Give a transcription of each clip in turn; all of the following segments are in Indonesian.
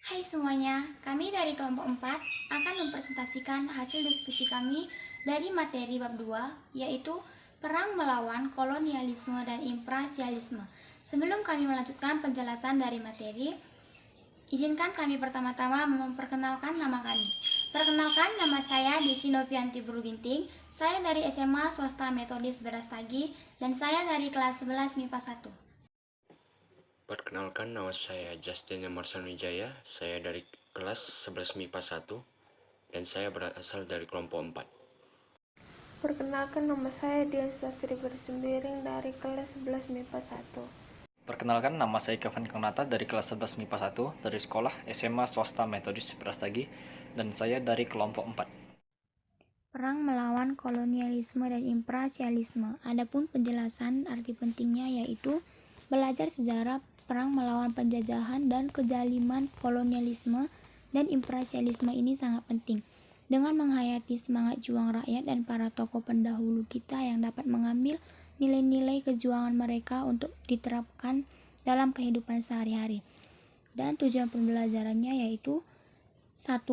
Hai semuanya, kami dari kelompok 4 akan mempresentasikan hasil diskusi kami dari materi bab 2, yaitu Perang Melawan Kolonialisme dan Impresialisme. Sebelum kami melanjutkan penjelasan dari materi, izinkan kami pertama-tama memperkenalkan nama kami. Perkenalkan, nama saya Desi Novianti Brubinting, saya dari SMA Swasta Metodis Berastagi, dan saya dari kelas 11 MIPA 1. Perkenalkan, nama saya Justin Emerson Wijaya, saya dari kelas 11 MIPA 1, dan saya berasal dari kelompok 4. Perkenalkan, nama saya Dian Sastri Bersembiring dari kelas 11 MIPA 1. Perkenalkan, nama saya Kevin Kanata dari kelas 11 MIPA 1 dari sekolah SMA Swasta Metodis Brastagi, dan saya dari kelompok 4. Perang melawan kolonialisme dan impresialisme. Adapun penjelasan arti pentingnya yaitu belajar sejarah perang melawan penjajahan dan kezaliman kolonialisme dan impresialisme ini sangat penting. Dengan menghayati semangat juang rakyat dan para tokoh pendahulu kita yang dapat mengambil nilai-nilai kejuangan mereka untuk diterapkan dalam kehidupan sehari-hari. Dan tujuan pembelajarannya yaitu 1.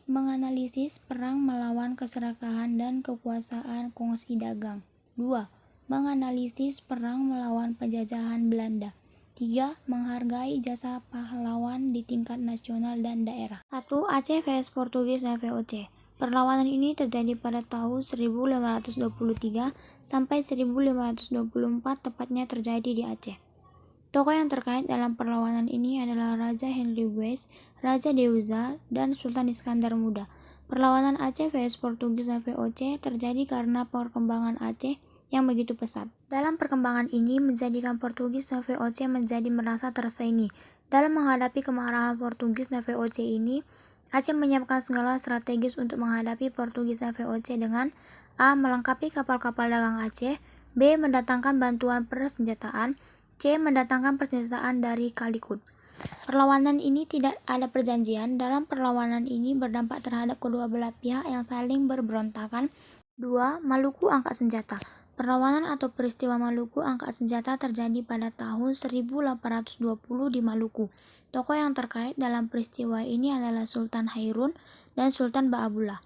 Menganalisis perang melawan keserakahan dan kekuasaan kongsi dagang. 2. Menganalisis perang melawan penjajahan Belanda. 3. Menghargai jasa pahlawan di tingkat nasional dan daerah. 1. Aceh vs Portugis dan VOC. Perlawanan ini terjadi pada tahun 1523 sampai 1524, tepatnya terjadi di Aceh. Tokoh yang terkait dalam perlawanan ini adalah Raja Henry West, Raja Deuza, dan Sultan Iskandar Muda. Perlawanan Aceh vs Portugis dan VOC terjadi karena perkembangan Aceh yang begitu pesat. Dalam perkembangan ini menjadikan Portugis dan VOC menjadi merasa tersaingi. Dalam menghadapi kemarahan Portugis dan VOC ini, Aceh menyiapkan segala strategis untuk menghadapi Portugis dan VOC dengan A. Melengkapi kapal-kapal dagang Aceh, B. Mendatangkan bantuan persenjataan, C. Mendatangkan persenjataan dari Calicut. Perlawanan ini tidak ada perjanjian. Dalam perlawanan ini berdampak terhadap kedua belah pihak yang saling berberontakan. 2. Maluku angkat senjata. Perlawanan atau peristiwa Maluku angkat senjata terjadi pada tahun 1820 di Maluku. Tokoh yang terkait dalam peristiwa ini adalah Sultan Hairun dan Sultan Baabullah.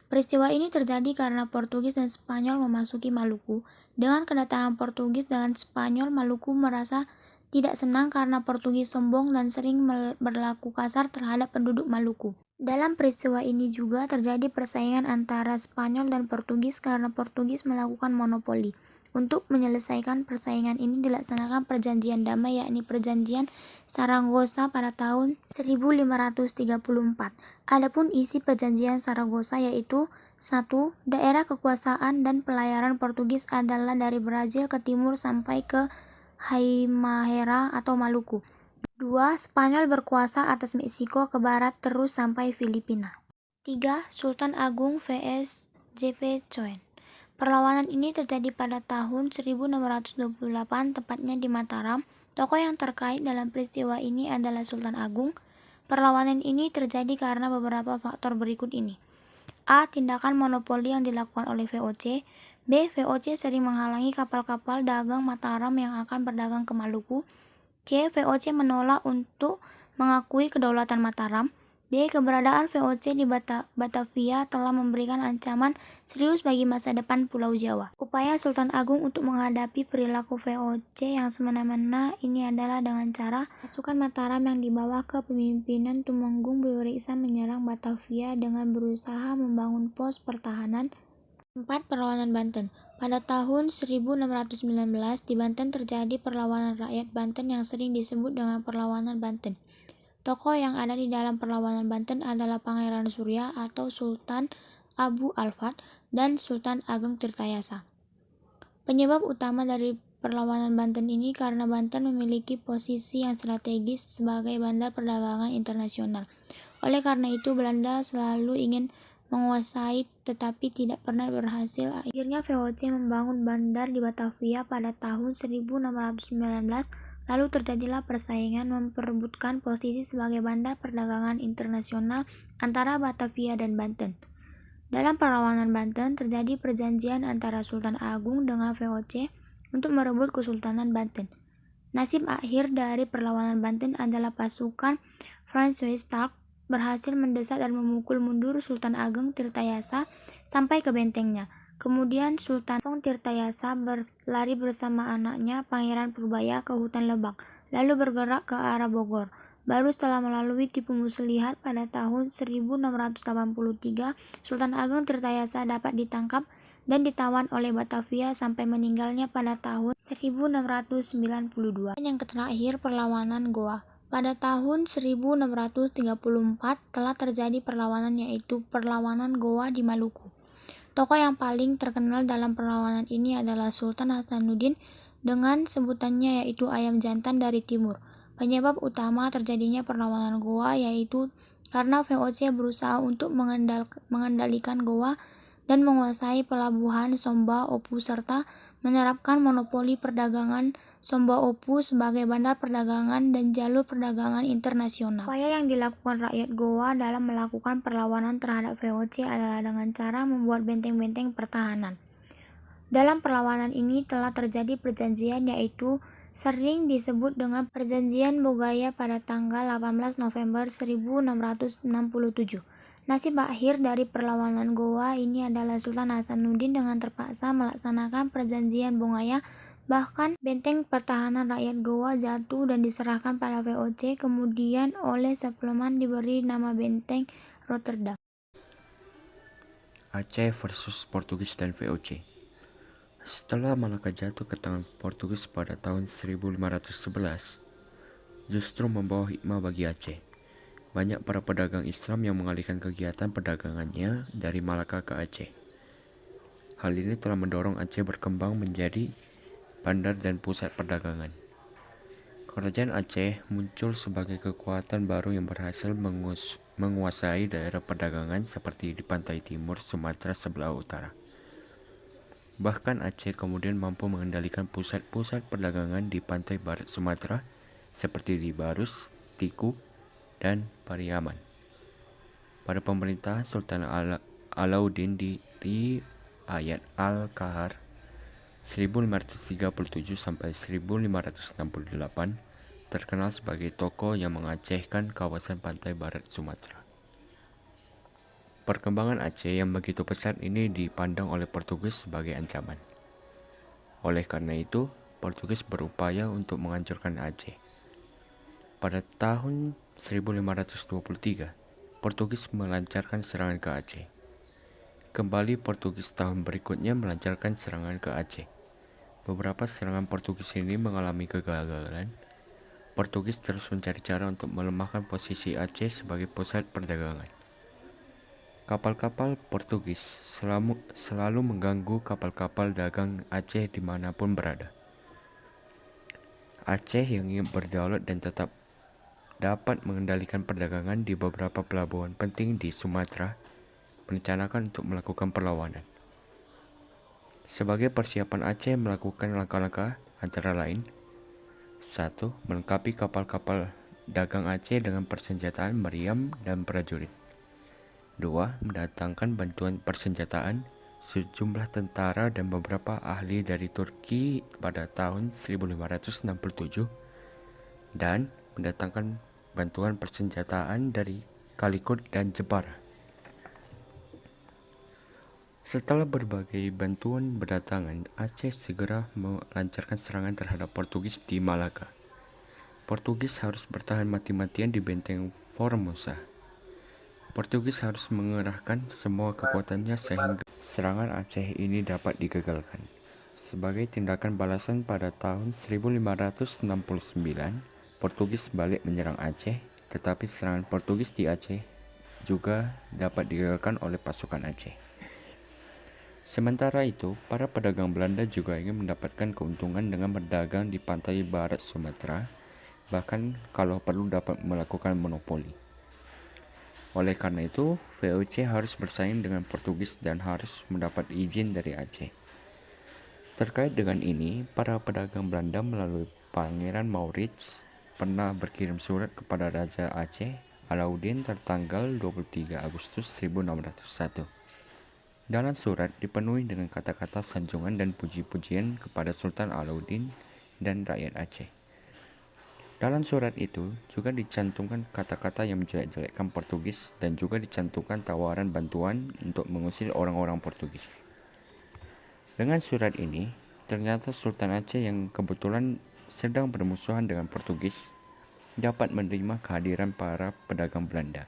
Peristiwa ini terjadi karena Portugis dan Spanyol memasuki Maluku. Dengan kedatangan Portugis dan Spanyol, Maluku merasa tidak senang karena Portugis sombong dan sering berlaku kasar terhadap penduduk Maluku. Dalam peristiwa ini juga terjadi persaingan antara Spanyol dan Portugis karena Portugis melakukan monopoli. Untuk menyelesaikan persaingan ini dilaksanakan perjanjian damai, yakni perjanjian Saragossa pada tahun 1534. Adapun isi perjanjian Saragossa yaitu 1. Daerah kekuasaan dan pelayaran Portugis adalah dari Brazil ke timur sampai ke Halmahera atau Maluku. 2. Spanyol berkuasa atas Meksiko ke barat terus sampai Filipina. 3. Sultan Agung vs J.P. Coen. Perlawanan ini terjadi pada tahun 1628, tepatnya di Mataram. Tokoh yang terkait dalam peristiwa ini adalah Sultan Agung. Perlawanan ini terjadi karena beberapa faktor berikut ini. A. Tindakan monopoli yang dilakukan oleh VOC. B. VOC sering menghalangi kapal-kapal dagang Mataram yang akan berdagang ke Maluku. C. VOC menolak untuk mengakui kedaulatan Mataram. D. Keberadaan VOC di Batavia telah memberikan ancaman serius bagi masa depan Pulau Jawa. Upaya Sultan Agung untuk menghadapi perilaku VOC yang semena-mena ini adalah dengan cara pasukan Mataram yang dibawa ke pemimpinan Tumenggung Boyo-Riksa menyerang Batavia dengan berusaha membangun pos pertahanan. 4. Perlawanan Banten. Pada tahun 1619 di Banten terjadi perlawanan rakyat Banten yang sering disebut dengan perlawanan Banten. Tokoh yang ada di dalam perlawanan Banten adalah Pangeran Surya atau Sultan Abu Alfat dan Sultan Ageng Tirtayasa. Penyebab utama dari perlawanan Banten ini karena Banten memiliki posisi yang strategis sebagai bandar perdagangan internasional. Oleh karena itu Belanda selalu ingin menguasai tetapi tidak pernah berhasil. Akhirnya VOC membangun bandar di Batavia pada tahun 1619. Lalu terjadilah persaingan memperebutkan posisi sebagai bandar perdagangan internasional antara Batavia dan Banten. Dalam perlawanan Banten terjadi perjanjian antara Sultan Agung dengan VOC untuk merebut Kesultanan Banten. Nasib akhir dari perlawanan Banten adalah pasukan Francois Stark berhasil mendesak dan memukul mundur Sultan Ageng Tirtayasa sampai ke bentengnya. Kemudian Sultan Fong Tirtayasa berlari bersama anaknya Pangeran Purbaya ke hutan Lebak, lalu bergerak ke arah Bogor. Baru setelah melalui tipu muslihat pada tahun 1683, Sultan Ageng Tirtayasa dapat ditangkap dan ditawan oleh Batavia sampai meninggalnya pada tahun 1692. Yang terakhir, perlawanan Goa. Pada tahun 1634 telah terjadi perlawanan, yaitu perlawanan Goa di Maluku. Tokoh yang paling terkenal dalam perlawanan ini adalah Sultan Hasanuddin dengan sebutannya yaitu Ayam Jantan dari Timur. Penyebab utama terjadinya perlawanan Goa yaitu karena VOC berusaha untuk mengendalikan Goa dan menguasai pelabuhan Somba Opu serta menerapkan monopoli perdagangan Somba Opu sebagai bandar perdagangan dan jalur perdagangan internasional. Upaya yang dilakukan rakyat Goa dalam melakukan perlawanan terhadap VOC adalah dengan cara membuat benteng-benteng pertahanan. Dalam perlawanan ini telah terjadi perjanjian yaitu sering disebut dengan Perjanjian Bogaya pada tanggal 18 November 1667. Nasib akhir dari perlawanan Goa ini adalah Sultan Hasanuddin dengan terpaksa melaksanakan Perjanjian Bogaya. Bahkan benteng pertahanan rakyat Goa jatuh dan diserahkan pada VOC, kemudian oleh suplemen diberi nama Benteng Rotterdam. Aceh versus Portugis dan VOC. Setelah Malaka jatuh ke tangan Portugis pada tahun 1511, justru membawa hikmah bagi Aceh. Banyak para pedagang Islam yang mengalihkan kegiatan perdagangannya dari Malaka ke Aceh. Hal ini telah mendorong Aceh berkembang menjadi bandar dan pusat perdagangan. Kerajaan Aceh muncul sebagai kekuatan baru yang berhasil menguasai daerah perdagangan seperti di pantai timur Sumatera sebelah utara. Bahkan Aceh kemudian mampu mengendalikan pusat-pusat perdagangan di pantai barat Sumatera seperti di Barus, Tiku, dan Pariaman. Pada pemerintahan Sultan Alauddin di Ayat Al-Kahar 1537 sampai 1568 terkenal sebagai tokoh yang mengacehkan kawasan pantai barat Sumatera. Perkembangan Aceh yang begitu pesat ini dipandang oleh Portugis sebagai ancaman. Oleh karena itu, Portugis berupaya untuk menghancurkan Aceh. Pada tahun 1523, Portugis melancarkan serangan ke Aceh. Kembali Portugis tahun berikutnya melancarkan serangan ke Aceh. Beberapa serangan Portugis ini mengalami kegagalan. Portugis terus mencari cara untuk melemahkan posisi Aceh sebagai pusat perdagangan. Kapal-kapal Portugis selalu mengganggu kapal-kapal dagang Aceh dimanapun berada. Aceh yang ingin berdaulat dan tetap dapat mengendalikan perdagangan di beberapa pelabuhan penting di Sumatera merencanakan untuk melakukan perlawanan. Sebagai persiapan Aceh melakukan langkah-langkah antara lain: 1. Melengkapi kapal-kapal dagang Aceh dengan persenjataan meriam dan prajurit. 2. Mendatangkan bantuan persenjataan sejumlah tentara dan beberapa ahli dari Turki pada tahun 1567 dan mendatangkan bantuan persenjataan dari Calicut dan Jepara. Setelah berbagai bantuan berdatangan, Aceh segera melancarkan serangan terhadap Portugis di Malaka. Portugis harus bertahan mati-matian di benteng Formosa. Portugis harus mengerahkan semua kekuatannya sehingga serangan Aceh ini dapat digagalkan. Sebagai tindakan balasan pada tahun 1569, Portugis balik menyerang Aceh, tetapi serangan Portugis di Aceh juga dapat digagalkan oleh pasukan Aceh. Sementara itu, para pedagang Belanda juga ingin mendapatkan keuntungan dengan berdagang di pantai barat Sumatera, bahkan kalau perlu dapat melakukan monopoli. Oleh karena itu, VOC harus bersaing dengan Portugis dan harus mendapat izin dari Aceh. Terkait dengan ini, para pedagang Belanda melalui Pangeran Maurits pernah berkirim surat kepada Raja Aceh Alauddin tertanggal 23 Agustus 1601. Dalam surat dipenuhi dengan kata-kata sanjungan dan puji-pujian kepada Sultan Alauddin dan rakyat Aceh. Dalam surat itu juga dicantumkan kata-kata yang menjelek-jelekkan Portugis dan juga dicantumkan tawaran bantuan untuk mengusir orang-orang Portugis. Dengan surat ini, ternyata Sultan Aceh yang kebetulan sedang bermusuhan dengan Portugis dapat menerima kehadiran para pedagang Belanda.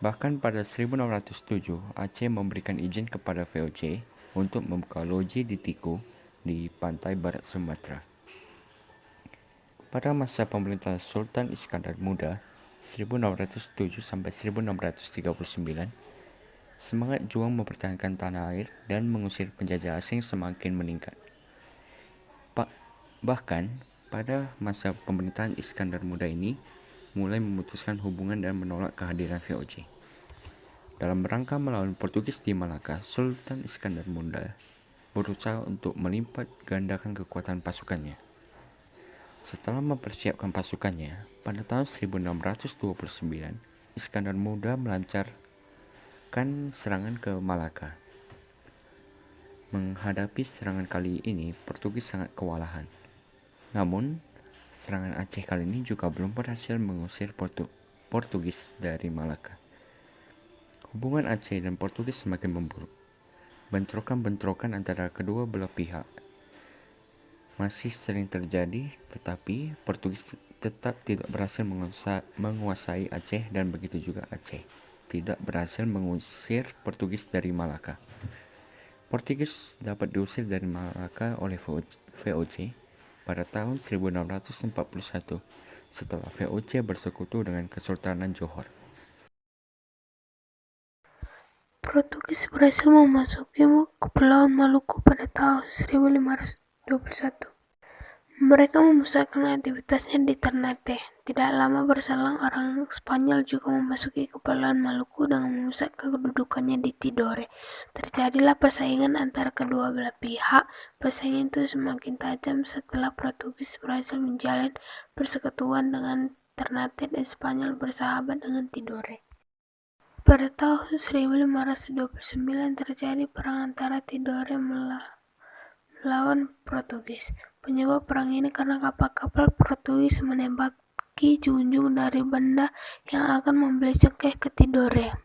Bahkan pada 1607, Aceh memberikan izin kepada VOC untuk membuka loji di Tiku di pantai barat Sumatera. Pada masa pemerintahan Sultan Iskandar Muda 1607 sampai 1639, semangat juang mempertahankan tanah air dan mengusir penjajah asing semakin meningkat. Bahkan pada masa pemerintahan Iskandar Muda ini mulai memutuskan hubungan dan menolak kehadiran VOC. Dalam rangka melawan Portugis di Malaka, Sultan Iskandar Muda berusaha untuk melipat gandakan kekuatan pasukannya. Setelah mempersiapkan pasukannya, pada tahun 1629, Iskandar Muda melancarkan serangan ke Malaka. Menghadapi serangan kali ini, Portugis sangat kewalahan. Namun, serangan Aceh kali ini juga belum berhasil mengusir Portugis dari Malaka. Hubungan Aceh dan Portugis semakin memburuk. Bentrokan-bentrokan antara kedua belah pihak masih sering terjadi, tetapi Portugis tetap tidak berhasil menguasai Aceh dan begitu juga Aceh tidak berhasil mengusir Portugis dari Malaka. Portugis dapat diusir dari Malaka oleh VOC pada tahun 1641 setelah VOC bersekutu dengan Kesultanan Johor. Portugis berhasil memasuki Kepulauan Maluku pada tahun 1521. Mereka memusatkan aktivitasnya di Ternate. Tidak lama berselang, orang Spanyol juga memasuki Kepulauan Maluku dengan memusatkan kedudukannya di Tidore. Terjadilah persaingan antara kedua belah pihak. Persaingan itu semakin tajam setelah Portugis berhasil menjalin persekutuan dengan Ternate dan Spanyol bersahabat dengan Tidore. Pada tahun 1529 terjadi perang antara Tidore melawan Portugis. Penyebab perang ini karena kapal-kapal Portugis menembaki junjung dari benda yang akan membeli cengkeh ke Tidore.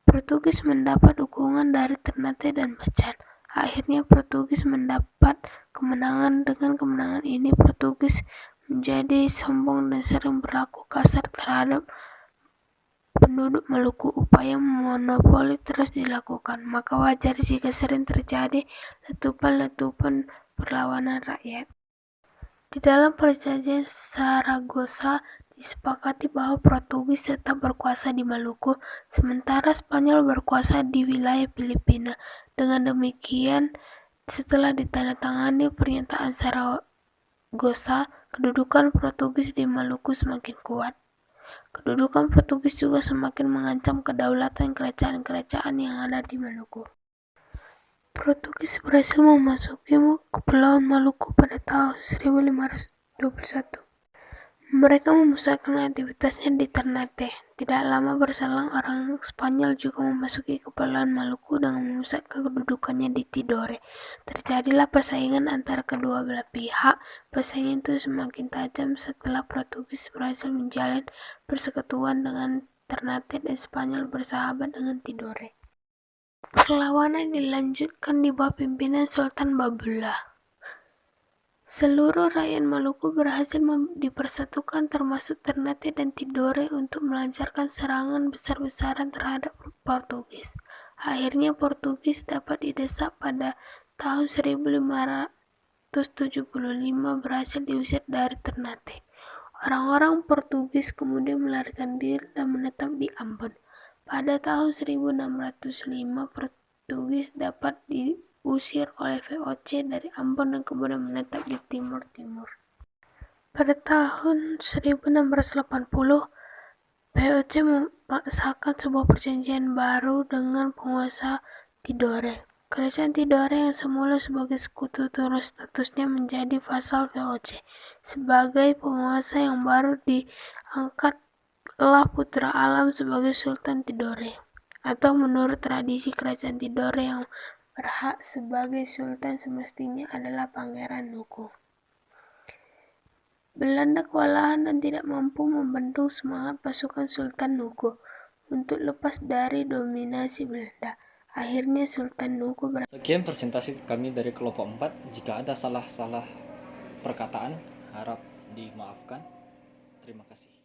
Portugis mendapat dukungan dari Ternate dan Bacan. Akhirnya Portugis mendapat kemenangan. Dengan kemenangan ini Portugis menjadi sombong dan sering berlaku kasar terhadap penduduk Maluku. Upaya monopoli terus dilakukan, maka wajar jika sering terjadi letupan-letupan perlawanan rakyat. Di dalam perjanjian Saragossa disepakati bahwa Portugis tetap berkuasa di Maluku, sementara Spanyol berkuasa di wilayah Filipina. Dengan demikian, setelah ditandatangani pernyataan Saragossa, kedudukan Portugis di Maluku semakin kuat. Kedudukan Portugis juga semakin mengancam kedaulatan kerajaan-kerajaan yang ada di Maluku. Portugis berhasil memasuki Kepulauan Maluku pada tahun 1521. Mereka memusatkan aktivitasnya di Ternate. Tidak lama berselang, orang Spanyol juga memasuki Kepulauan Maluku dengan memusatkan kedudukannya di Tidore. Terjadilah persaingan antara kedua belah pihak. Persaingan itu semakin tajam setelah Portugis berhasil menjalin persekutuan dengan Ternate dan Spanyol bersahabat dengan Tidore. Perlawanan dilanjutkan di bawah pimpinan Sultan Babullah. Seluruh rakyat Maluku berhasil dipersatukan termasuk Ternate dan Tidore untuk melancarkan serangan besar-besaran terhadap Portugis. Akhirnya Portugis dapat didesak pada tahun 1575 berhasil diusir dari Ternate. Orang-orang Portugis kemudian melarikan diri dan menetap di Ambon. Pada tahun 1605 Portugis dapat diusir oleh VOC dari Ambon dan kemudian menetap di timur-timur. Pada tahun 1680 VOC memaksakan sebuah perjanjian baru dengan penguasa Tidore. Kerajaan Tidore yang semula sebagai sekutu turun statusnya menjadi vasal VOC. Sebagai penguasa yang baru diangkatlah putra Alam sebagai Sultan Tidore, atau menurut tradisi kerajaan Tidore yang berhak sebagai sultan semestinya adalah Pangeran Nuku. Belanda kewalahan dan tidak mampu membendung semangat pasukan Sultan Nuko untuk lepas dari dominasi Belanda. Akhirnya Sultan Nuko Sekian presentasi kami dari kelompok 4. Jika ada salah-salah perkataan, harap dimaafkan. Terima kasih.